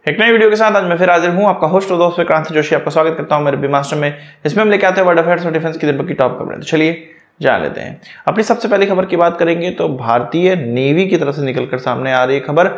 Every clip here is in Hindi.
एक नई वीडियो के साथ आज मैं फिर हाजिर हूं, आपका होस्ट और दोस्त विक्रांत जोशी। आपका स्वागत करता हूं मेरे बी मास्टर में। इसमें हम लेके आते हैं वर्ल्ड अफेयर्स और डिफेंस की दिन भर की टॉप खबरें। तो चलिए जान लेते हैं। अपनी सबसे पहली खबर की बात करेंगे तो भारतीय नेवी की तरफ से निकलकर सामने आ रही खबर,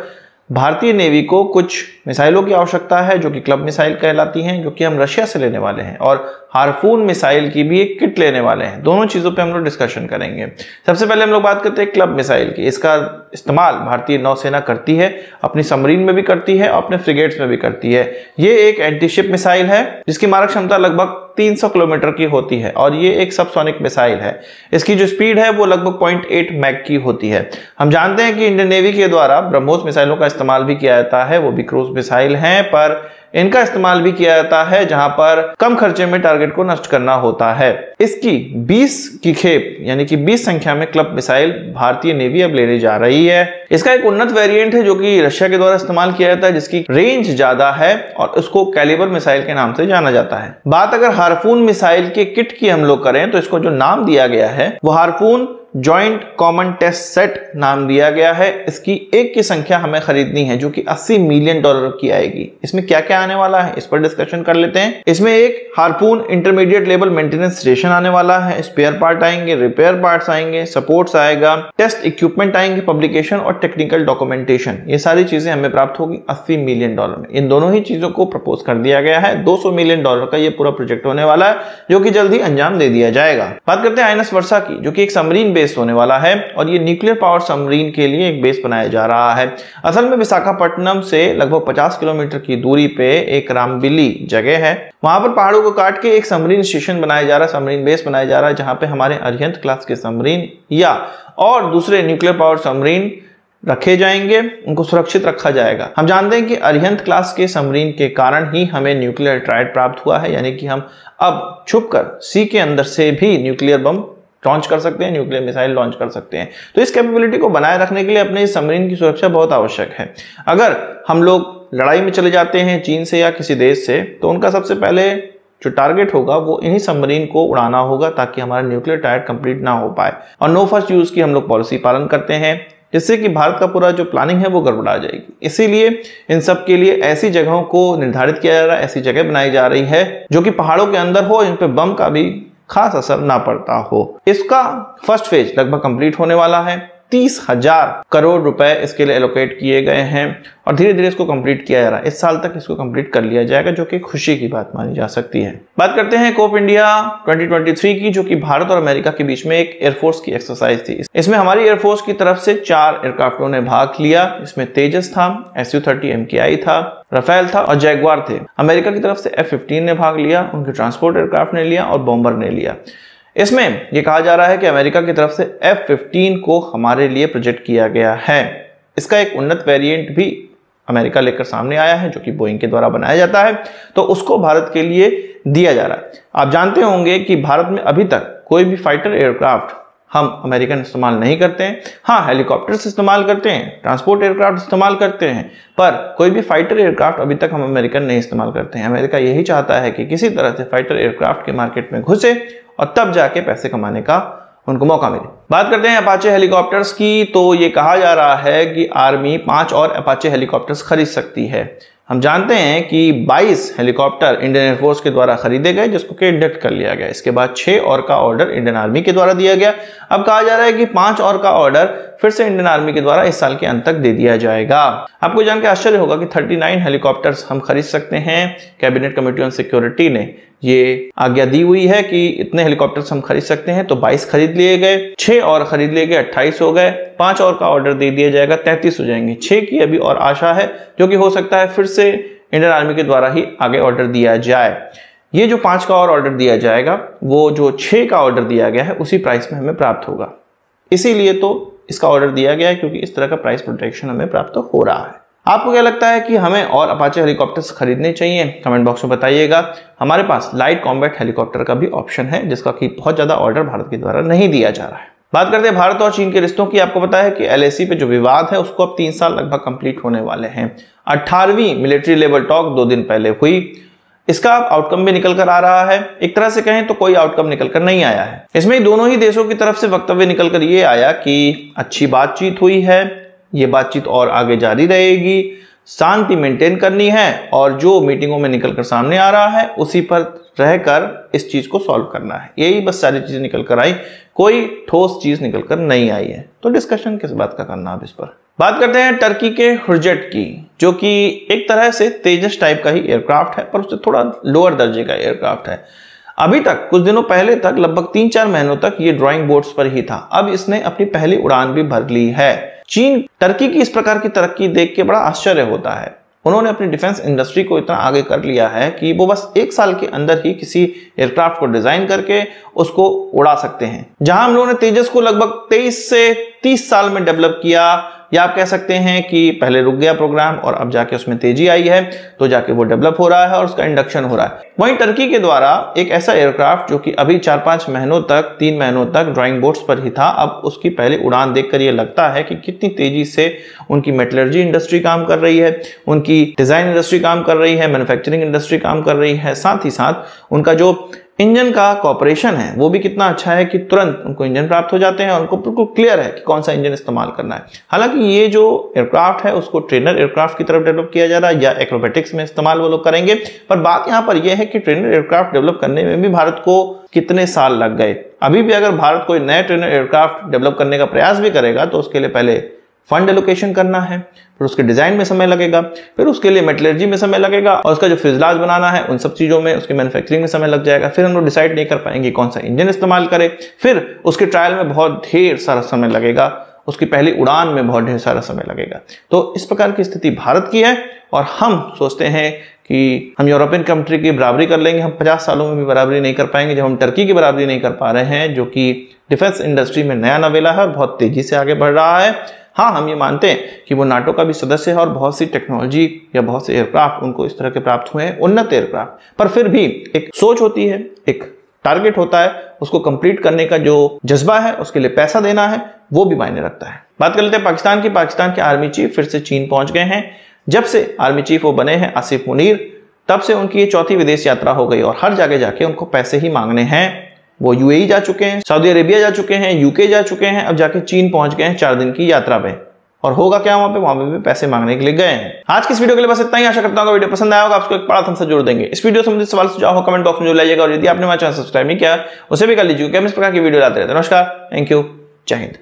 भारतीय नेवी को कुछ मिसाइलों की आवश्यकता है जो कि क्लब मिसाइल कहलाती हैं, जो कि हम रशिया से लेने वाले हैं, और हार्पून मिसाइल की भी एक किट लेने वाले हैं। दोनों चीजों पे हम लोग डिस्कशन करेंगे। सबसे पहले हम लोग बात करते हैं क्लब मिसाइल की। इसका इस्तेमाल भारतीय नौसेना करती है, अपनी सबमरीन में भी करती है और अपने फ्रिगेट्स में भी करती है। ये एक एंटीशिप मिसाइल है जिसकी मारक क्षमता लगभग 300 किलोमीटर की होती है और ये एक सबसोनिक मिसाइल है। इसकी जो स्पीड है वो लगभग 0.8 मैक की होती है। हम जानते हैं कि इंडियन नेवी के द्वारा ब्रह्मोस मिसाइलों का इस्तेमाल भी किया जाता है, वो भी क्रूज मिसाइल हैं, पर इनका इस्तेमाल भी किया जाता है जहां पर कम खर्चे में टारगेट को नष्ट करना होता है। इसकी 20 की खेप यानी कि 20 संख्या में क्लब मिसाइल भारतीय नेवी अब लेने जा रही है। इसका एक उन्नत वेरिएंट है जो कि रशिया के द्वारा इस्तेमाल किया जाता है, जिसकी रेंज ज्यादा है और उसको कैलिबर मिसाइल के नाम से जाना जाता है। बात अगर हार्पून मिसाइल के किट की हम लोग करें तो इसको जो नाम दिया गया है वो harpoon joint common test set नाम दिया गया है। इसकी एक की संख्या हमें खरीदनी है जो कि $80 मिलियन की आएगी। इसमें क्या क्या आने वाला है इस पर डिस्कशन कर लेते हैं। इसमें एक harpoon intermediate level maintenance station आने वाला है, स्पेयर पार्ट आएंगे, रिपेयर पार्ट्स आएंगे, सपोर्ट्स आएगा, टेस्ट इक्विपमेंट आएंगे, पब्लिकेशन और टेक्निकल डॉक्यूमेंटेशन, ये सारी चीजें हमें प्राप्त होगी $80 मिलियन में। इन दोनों ही चीजों को प्रपोज कर दिया गया है। $200 मिलियन का ये पूरा प्रोजेक्ट होने वाला है जो कि जल्द ही अंजाम दे दिया जाएगा। बात करते हैं INS वर्षा की, जो कि एक सबमरीन बेस होने वाला है और ये न्यूक्लियर पावर सबमरीन के लिए एक बेस बनाया जा रहा है। असल में विशाखापट्टनम से लगभग 50 किलोमीटर की दूरी पे एक रामबिली जगह है, वहां पर पहाड़ों को काट के एक सबमरीन स्टेशन बनाया जा रहा है, सबमरीन बेस बनाया जा रहा है, जहां पे हमारे अरिहंत क्लास के सबमरीन या और दूसरे न्यूक्लियर पावर सबमरीन रखे जाएंगे, उनको सुरक्षित रखा जाएगा। हम जानते हैं कि अरिहंत क्लास के सबमरीन के कारण ही हमें न्यूक्लियर ट्रायड प्राप्त हुआ है, यानी कि हम अब छुपकर सी के अंदर से भी न्यूक्लियर बम लॉन्च कर सकते हैं, न्यूक्लियर मिसाइल लॉन्च कर सकते हैं। तो इस कैपेबिलिटी को बनाए रखने के लिए अपने सबमरीन की सुरक्षा बहुत आवश्यक है। अगर हम लोग लड़ाई में चले जाते हैं चीन से या किसी देश से, तो उनका सबसे पहले जो टारगेट होगा वो इन्हीं सबमरीन को उड़ाना होगा ताकि हमारा न्यूक्लियर ट्रायड कंप्लीट ना हो पाए। और नो फर्स्ट यूज की हम लोग पॉलिसी पालन करते हैं, जिससे कि भारत का पूरा जो प्लानिंग है वो गड़बड़ा जाएगी। इसीलिए इन सब के लिए ऐसी जगहों को निर्धारित किया जा रहा है, ऐसी जगह बनाई जा रही है जो कि पहाड़ों के अंदर हो, इन पे बम का भी खास असर ना पड़ता हो। इसका फर्स्ट फेज लगभग कंप्लीट होने वाला है। 30,000 करोड़ रुपए इसके लिए एलोकेट किए गए हैं और धीरे धीरे इसको कंप्लीट किया जा रहा है। इस साल तक इसको कंप्लीट कर लिया जाएगा, जो कि खुशी की बात मानी जा सकती है। बात करते हैं कोप इंडिया 2023 की, जो कि भारत और अमेरिका के बीच में एक एयरफोर्स की एक्सरसाइज थी। इसमें हमारी एयरफोर्स की तरफ से 4 एयरक्राफ्टों ने भाग लिया। इसमें तेजस था, Su-30 MKI था, राफेल था और जैगवार थे। अमेरिका की तरफ से F-15 ने भाग लिया, उनके ट्रांसपोर्ट एयरक्राफ्ट ने लिया और बॉम्बर ने लिया। इसमें यह कहा जा रहा है कि अमेरिका की तरफ से F-15 को हमारे लिए प्रोजेक्ट किया गया है। इसका एक उन्नत वेरिएंट भी अमेरिका लेकर सामने आया है जो कि बोइंग के द्वारा बनाया जाता है, तो उसको भारत के लिए दिया जा रहा है। आप जानते होंगे कि भारत में अभी तक कोई भी फाइटर एयरक्राफ्ट हम अमेरिकन इस्तेमाल नहीं करते हैं। हाँ, हेलीकॉप्टर्स इस्तेमाल करते हैं, ट्रांसपोर्ट एयरक्राफ्ट इस्तेमाल करते हैं, पर कोई भी फाइटर एयरक्राफ्ट अभी तक हम अमेरिकन नहीं इस्तेमाल करते हैं। अमेरिका यही चाहता है कि किसी तरह से फाइटर एयरक्राफ्ट के मार्केट में घुसे और तब जाके पैसे कमाने का उनको मौका मिले। बात करते हैं अपाचे हेलीकॉप्टर्स की, तो ये कहा जा रहा है कि आर्मी 5 और अपाचे हेलीकॉप्टर्स खरीद सकती है। हम जानते हैं कि 22 हेलीकॉप्टर इंडियन एयरफोर्स के द्वारा खरीदे गए, जिसको कि इंडक्ट कर लिया गया। इसके बाद 6 और का ऑर्डर इंडियन आर्मी के द्वारा दिया गया। अब कहा जा रहा है कि 5 और का ऑर्डर फिर से इंडियन आर्मी के द्वारा इस साल के अंत तक दे दिया जाएगा। आपको जानकर आश्चर्य होगा कि 39 हेलीकॉप्टर्स हम खरीद सकते हैं। कैबिनेट कमेटी ऑन सिक्योरिटी ने ये आज्ञा दी हुई है कि इतने हेलीकॉप्टर्स हम खरीद सकते हैं, तो 22 खरीद लिए गए, 6 और खरीद लिए गए, 28 हो गए, 5 और का ऑर्डर दे दिया जाएगा, 33 हो जाएंगे। 6 की अभी और आशा है, जो कि हो सकता है फिर से इंडियन आर्मी के द्वारा ही आगे ऑर्डर दिया जाए। ये जो 5 का और ऑर्डर दिया जाएगा, वो जो 6 का ऑर्डर दिया गया है उसी प्राइस में हमें प्राप्त होगा। इसीलिए तो इसका ऑर्डर दिया गया है, क्योंकि इस तरह का प्राइस प्रोटेक्शन हमें प्राप्त हो रहा है। आपको क्या लगता है कि हमें और अपाचे हेलीकॉप्टर्स खरीदने चाहिए? कमेंट बॉक्स में बताइएगा। हमारे पास लाइट कॉम्बैट हेलीकॉप्टर का भी ऑप्शन है, जिसका कि बहुत ज्यादा ऑर्डर भारत के द्वारा नहीं दिया जा रहा है। बात करते हैं भारत और चीन के रिश्तों की। आपको पता है कि LAC पे जो विवाद है उसको अब 3 साल लगभग कंप्लीट होने वाले हैं। 18वीं मिलिट्री लेवल टॉक 2 दिन पहले हुई। इसका आउटकम भी निकल कर आ रहा है। एक तरह से कहें तो कोई आउटकम निकल कर नहीं आया है। इसमें दोनों ही देशों की तरफ से वक्तव्य निकल कर ये आया कि अच्छी बातचीत हुई है, ये बातचीत और आगे जारी रहेगी, शांति मेंटेन करनी है और जो मीटिंगों में निकलकर सामने आ रहा है उसी पर रहकर इस चीज को सॉल्व करना है। यही बस सारी चीजें निकल कर आई, कोई ठोस चीज निकल कर नहीं आई है। तो डिस्कशन किस बात का करना अब इस पर। बात करते हैं टर्की के हुर्जेट की, जो कि एक तरह से तेजस टाइप का ही एयरक्राफ्ट है, पर उससे थोड़ा लोअर दर्जे का एयरक्राफ्ट है। अभी तक कुछ दिनों पहले तक लगभग 3-4 महीनों तक ये ड्राइंग बोर्ड्स पर ही था। अब इसने अपनी पहली उड़ान भी भर ली है। चीन टर्की की इस प्रकार की तरक्की देख के बड़ा आश्चर्य होता है। उन्होंने अपनी डिफेंस इंडस्ट्री को इतना आगे कर लिया है कि वो बस 1 साल के अंदर ही किसी एयरक्राफ्ट को डिजाइन करके उसको उड़ा सकते हैं। जहां हम लोगों ने तेजस को लगभग 23 से 30 साल में डेवलप किया, या आप कह सकते हैं कि पहले रुक गया प्रोग्राम और अब जाके उसमें तेजी आई है, तो जाके वो डेवलप हो रहा है और उसका इंडक्शन हो रहा है। वहीं टर्की के द्वारा एक ऐसा एयरक्राफ्ट जो कि अभी 4-5 महीनों तक 3 महीनों तक ड्राइंग बोर्ड्स पर ही था, अब उसकी पहली उड़ान देखकर ये लगता है कि कितनी तेजी से उनकी मेटलर्जी इंडस्ट्री काम कर रही है, उनकी डिजाइन इंडस्ट्री काम कर रही है, मैन्युफैक्चरिंग इंडस्ट्री काम कर रही है। साथ ही साथ उनका जो इंजन का कॉपरेशन है वो भी कितना अच्छा है कि तुरंत उनको इंजन प्राप्त हो जाते हैं और उनको बिल्कुल क्लियर है कि कौन सा इंजन इस्तेमाल करना है। हालांकि ये जो एयरक्राफ्ट है उसको ट्रेनर एयरक्राफ्ट की तरफ डेवलप किया जा रहा है या एक्रोबैटिक्स में इस्तेमाल वो लोग करेंगे, पर बात यहाँ पर यह है कि ट्रेनर एयरक्राफ्ट डेवलप करने में भी भारत को कितने साल लग गए। अभी भी अगर भारत कोई नया ट्रेनर एयरक्राफ्ट डेवलप करने का प्रयास भी करेगा तो उसके लिए पहले फंड एलोकेशन करना है, फिर उसके डिजाइन में समय लगेगा, फिर उसके लिए मेटलर्जी में समय लगेगा और उसका जो फ्यूजलाज बनाना है उन सब चीजों में उसकी मैन्युफैक्चरिंग में समय लग जाएगा। फिर हम लोग डिसाइड नहीं कर पाएंगे कौन सा इंजन इस्तेमाल करें, फिर उसके ट्रायल में बहुत ढेर सारा समय लगेगा, उसकी पहली उड़ान में बहुत ढेर सारा समय लगेगा। तो इस प्रकार की स्थिति भारत की है और हम सोचते हैं कि हम यूरोपियन कंट्री की बराबरी कर लेंगे। हम 50 सालों में भी बराबरी नहीं कर पाएंगे जब हम टर्की की बराबरी नहीं कर पा रहे हैं, जो कि डिफेंस इंडस्ट्री में नया नवेला है और बहुत तेजी से आगे बढ़ रहा है। हाँ, हम ये मानते हैं कि वो नाटो का भी सदस्य है और बहुत सी टेक्नोलॉजी या बहुत से एयरक्राफ्ट उनको इस तरह के प्राप्त हुए हैं, उन्नत एयरक्राफ्ट, पर फिर भी एक सोच होती है, एक टारगेट होता है, उसको कंप्लीट करने का जो जज्बा है, उसके लिए पैसा देना है, वो भी मायने रखता है। बात कर लेते हैं पाकिस्तान की। पाकिस्तान के आर्मी चीफ फिर से चीन पहुंच गए हैं। जब से आर्मी चीफ वो बने हैं आसिफ मुनीर, तब से उनकी ये 4थी विदेश यात्रा हो गई और हर जगह जाके उनको पैसे ही मांगने हैं। वो यूएई जा चुके हैं, सऊदी अरेबिया जा चुके हैं, यूके जा चुके हैं, अब जाके चीन पहुंच गए हैं 4 दिन की यात्रा पे। और होगा क्या वहां पे भी पैसे मांगने के लिए गए हैं। आज की इस वीडियो के लिए बस इतना ही। आशा करता हूं वीडियो पसंद आया होगा। आपको एक बड़ा थम्स अप जरूर देंगे। इस वीडियो से मुझे सवाल सुझाव हो कमेंट बॉक्स में जरूर लाइएगा और यदि आपने हमारा चैनल सब्सक्राइब नहीं किया उसे भी कर लीजिए, क्योंकि हम इस प्रकार की वीडियो लाते रहते हैं। नमस्कार, थैंक यू, जय हिंद।